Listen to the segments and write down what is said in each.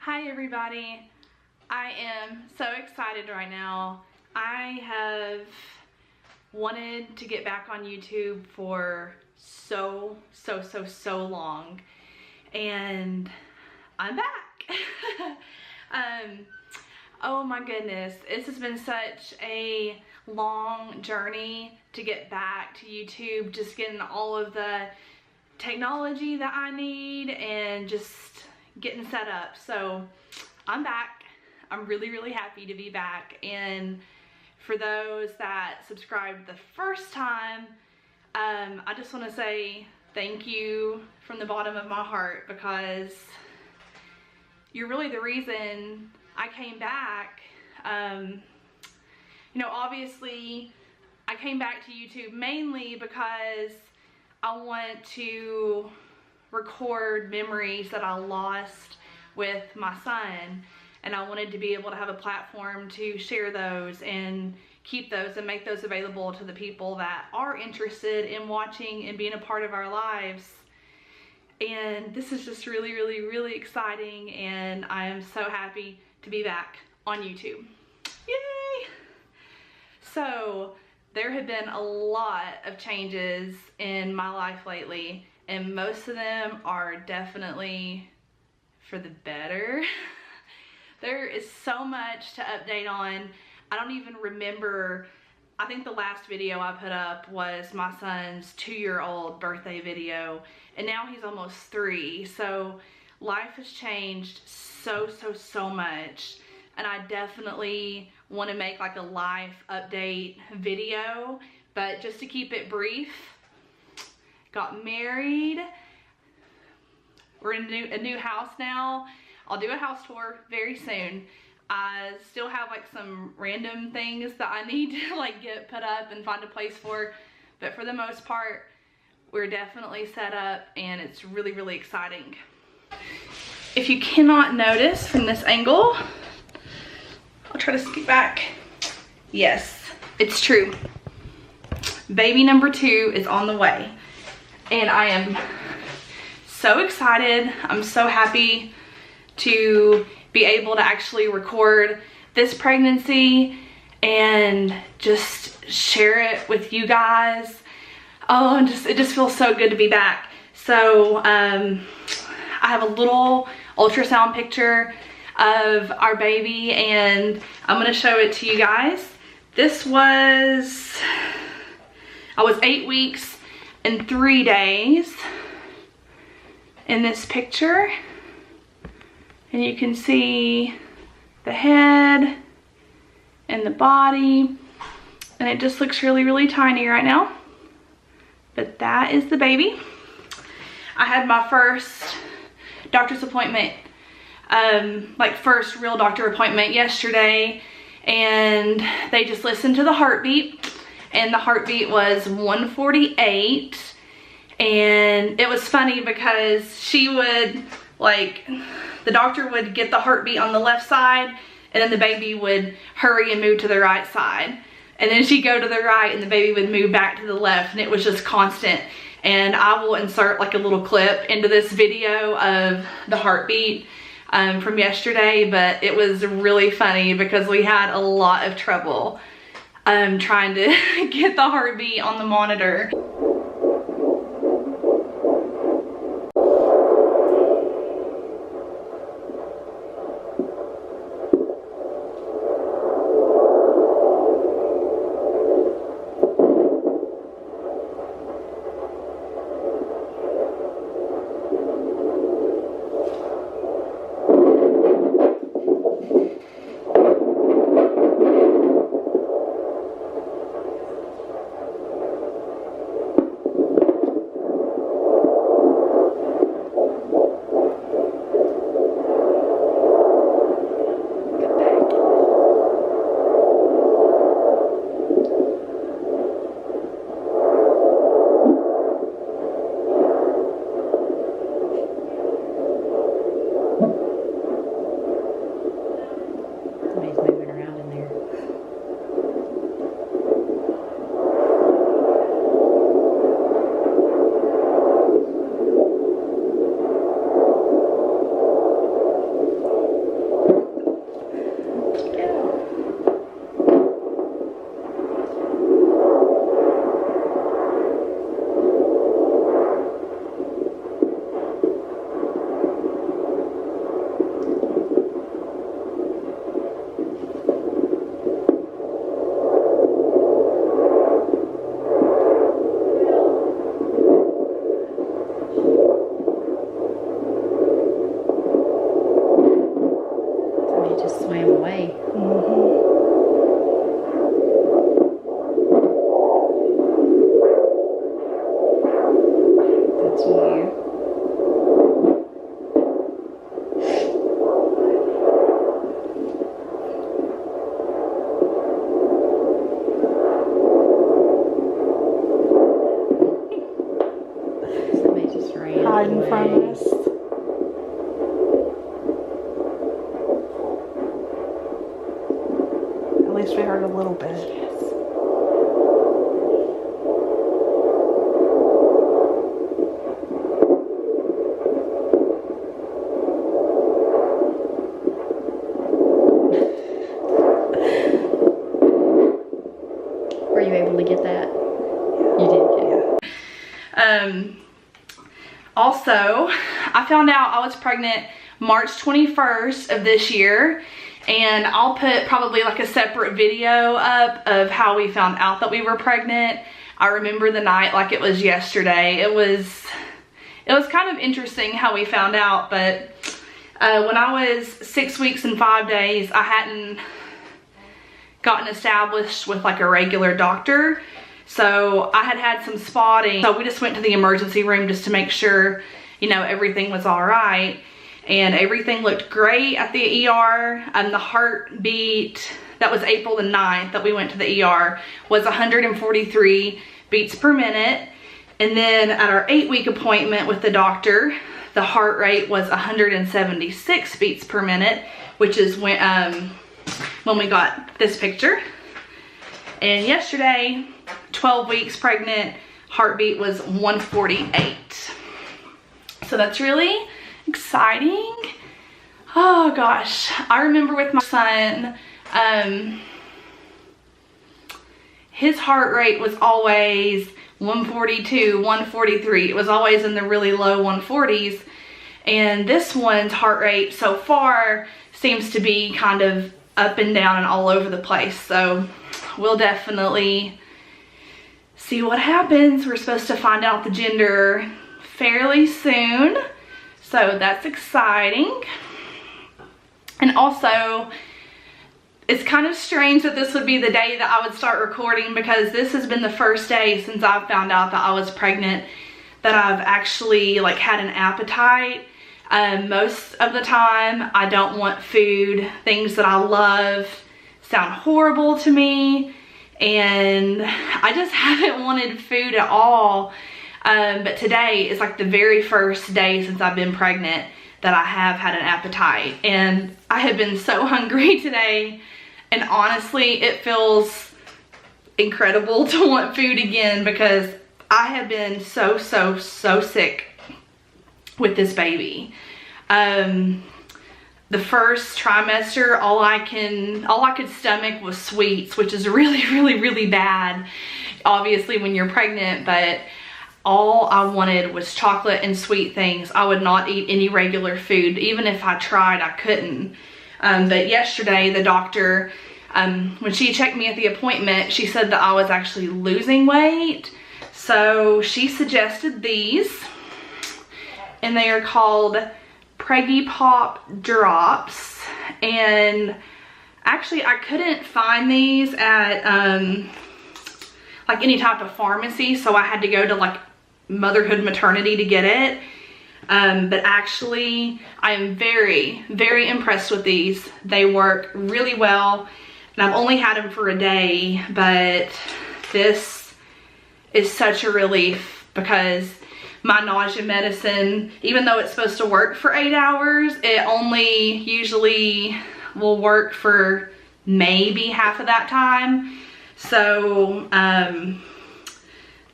Hi everybody. I am so excited right now. I have wanted to get back on YouTube for so long, and I'm back. Oh my goodness, this has been such a long journey to get back to YouTube, just getting all of the technology that I need and just getting set up. So I'm back. I'm really happy to be back. And for those that subscribed the first time, I just want to say thank you from the bottom of my heart, because you're really the reason I came back. You know, obviously I came back to YouTube mainly because I want to record memories that I lost with my son, and I wanted to be able to have a platform to share those and keep those and make those available to the people that are interested in watching and being a part of our lives. And this is just really exciting, and I am so happy to be back on YouTube. Yay! So there have been a lot of changes in my life lately, and most of them are definitely for the better. There is so much to update on. I don't even remember. I think the last video I put up was my son's 2-year-old birthday video, and now he's almost 3. So life has changed so much, and I definitely want to make like a life update video. But just to keep it brief, got married. We're in a new house now. I'll do a house tour very soon. I still have like some random things that I need to like get put up and find a place for, but for the most part, we're definitely set up, and it's really exciting. If you cannot notice from this angle, I'll try to scoot back. Yes, it's true. Baby number 2 is on the way, and I am so excited. I'm so happy to be able to actually record this pregnancy and just share it with you guys. Oh, and it just feels so good to be back. So I have a little ultrasound picture of our baby, and I'm gonna show it to you guys. I was 8 weeks and 3 days in this picture, and you can see the head and the body, and it just looks really tiny right now, but that is the baby. I had my first doctor's appointment, like first real doctor appointment yesterday, and they just listened to the heartbeat, and the heartbeat was 148. And it was funny because she would, like, the doctor would get the heartbeat on the left side, and then the baby would hurry and move to the right side, and then she'd go to the right and the baby would move back to the left, and it was just constant. And I will insert like a little clip into this video of the heartbeat from yesterday, but it was really funny because we had a lot of trouble trying to get the heartbeat on the monitor. you. Somebody just ran Hiding away. from us. At least we heard a little bit. Were you able to get that? You did get it. Also, I found out I was pregnant March 21st of this year, and I'll put probably like a separate video up of how we found out that we were pregnant. I remember the night like it was yesterday. It was kind of interesting how we found out, but when I was 6 weeks and 5 days, I hadn't gotten established with like a regular doctor. So I had some spotting. So we just went to the emergency room just to make sure, you know, everything was all right. And everything looked great at the ER. And the heartbeat, that was April the 9th that we went to the ER, was 143 beats per minute. And then at our 8-week appointment with the doctor, the heart rate was 176 beats per minute, which is when we got this picture. And yesterday, 12 weeks pregnant, heartbeat was 148. So that's really exciting. Oh gosh, I remember with my son, his heart rate was always 142, 143. It was always in the really low 140s. And this one's heart rate so far seems to be kind of up and down and all over the place. So we'll definitely see what happens. We're supposed to find out the gender fairly soon, so that's exciting. And also, it's kind of strange that this would be the day that I would start recording, because this has been the first day since I found out that I was pregnant that I've actually like had an appetite. Most of the time I don't want food. Things that I love sound horrible to me, and I just haven't wanted food at all. But today is like the very first day since I've been pregnant that I have had an appetite, and I have been so hungry today, and honestly it feels incredible to want food again, because I have been so sick with this baby. The first trimester, all I could stomach was sweets, which is really bad, obviously, when you're pregnant, but all I wanted was chocolate and sweet things. I would not eat any regular food. Even if I tried, I couldn't. But yesterday, the doctor, when she checked me at the appointment, she said that I was actually losing weight. So she suggested these, and they are called Preggy Pop Drops. And actually I couldn't find these at like any type of pharmacy, so I had to go to like Motherhood Maternity to get it. But actually I am very impressed with these. They work really well, and I've only had them for a day, but this is such a relief, because my nausea medicine, even though it's supposed to work for 8 hours, it only usually will work for maybe half of that time. So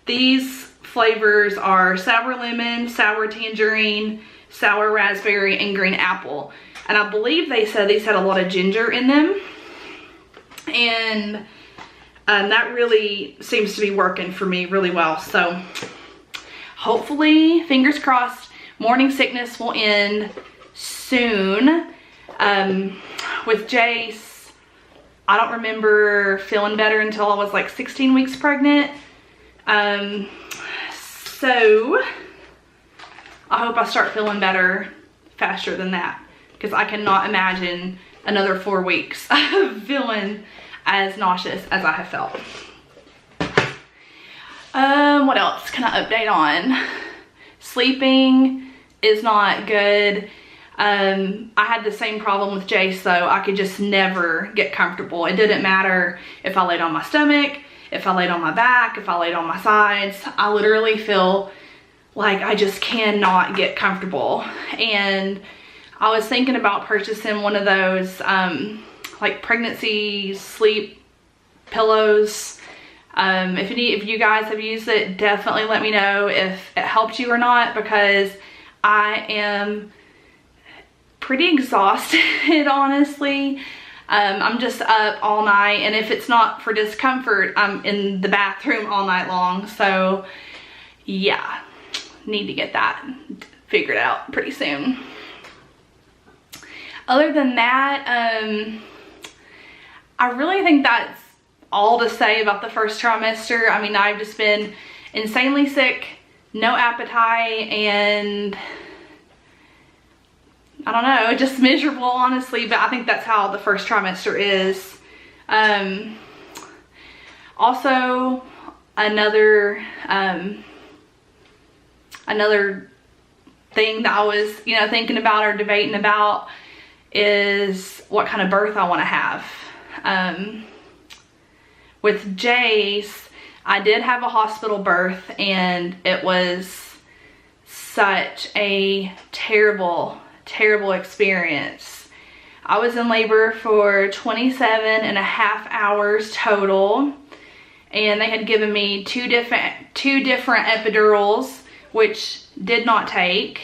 these flavors are sour lemon, sour tangerine, sour raspberry, and green apple. And I believe they said these had a lot of ginger in them. And that really seems to be working for me really well. So hopefully, fingers crossed, morning sickness will end soon. With Jace, I don't remember feeling better until I was like 16 weeks pregnant. So I hope I start feeling better faster than that, because I cannot imagine another 4 weeks of feeling as nauseous as I have felt. What else can I update on? Sleeping is not good. I had the same problem with Jace though. I could just never get comfortable. It didn't matter if I laid on my stomach, if I laid on my back, if I laid on my sides. I literally feel like I just cannot get comfortable. And I was thinking about purchasing one of those like pregnancy sleep pillows. If you guys have used it, definitely let me know if it helped you or not, because I am pretty exhausted, honestly. I'm just up all night, and if it's not for discomfort, I'm in the bathroom all night long. So yeah, need to get that figured out pretty soon. Other than that, I really think that's all to say about the first trimester. I mean, I've just been insanely sick, no appetite, and I don't know, just miserable, honestly, but I think that's how the first trimester is. Also, another thing that I was, thinking about or debating about is what kind of birth I want to have. With Jace, I did have a hospital birth, and it was such a terrible experience. I was in labor for 27.5 hours total, and they had given me two different epidurals, which did not take.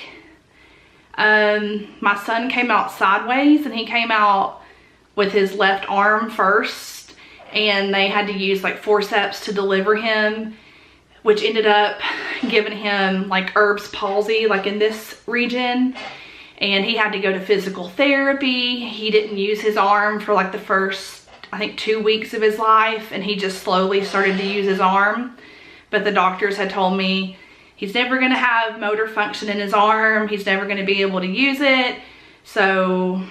My son came out sideways, and he came out with his left arm first, and they had to use like forceps to deliver him, which ended up giving him like Erb's palsy, like in this region. And he had to go to physical therapy. He didn't use his arm for like the first, I think, 2 weeks of his life, and he just slowly started to use his arm. But the doctors had told me he's never gonna have motor function in his arm. He's never gonna be able to use it. So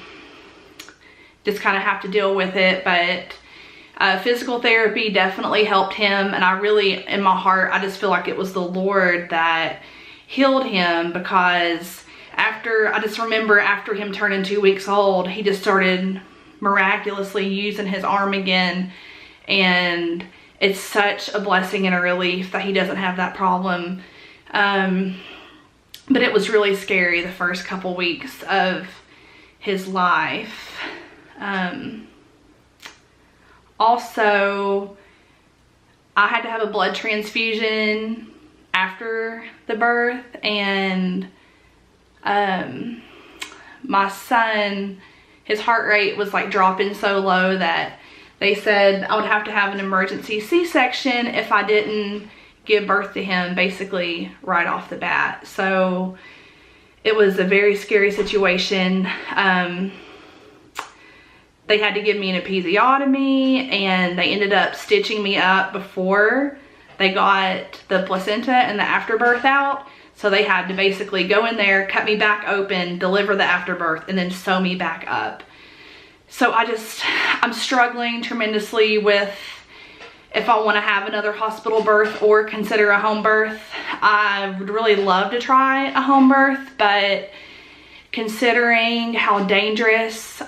just kind of have to deal with it. But physical therapy definitely helped him. And I really, in my heart, I just feel like it was the Lord that healed him, because I just remember after him turning 2 weeks old, he just started miraculously using his arm again. And it's such a blessing and a relief that he doesn't have that problem. But it was really scary the first couple weeks of his life. Also, I had to have a blood transfusion after the birth, and my son, his heart rate was like dropping so low that they said I would have to have an emergency C-section if I didn't give birth to him basically right off the bat. So it was a very scary situation. They had to give me an episiotomy, and they ended up stitching me up before they got the placenta and the afterbirth out. So they had to basically go in there, cut me back open, deliver the afterbirth, and then sew me back up. So I'm struggling tremendously with if I want to have another hospital birth or consider a home birth. I would really love to try a home birth, but considering how dangerous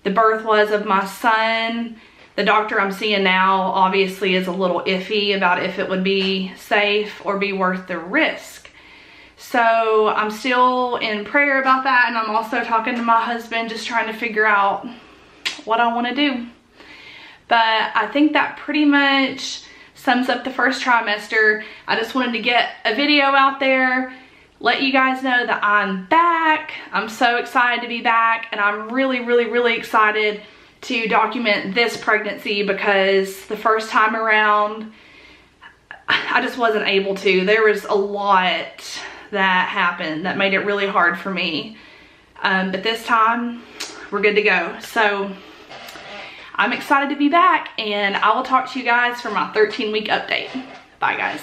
the birth was of my son, the doctor I'm seeing now obviously is a little iffy about if it would be safe or be worth the risk. So I'm still in prayer about that, and I'm also talking to my husband, just trying to figure out what I want to do. But I think that pretty much sums up the first trimester. I just wanted to get a video out there, let you guys know that I'm back. I'm so excited to be back, and I'm really excited to document this pregnancy, because the first time around I just wasn't able to. There was a lot that happened that made it really hard for me, but this time we're good to go. So I'm excited to be back, and I will talk to you guys for my 13-week update. Bye guys.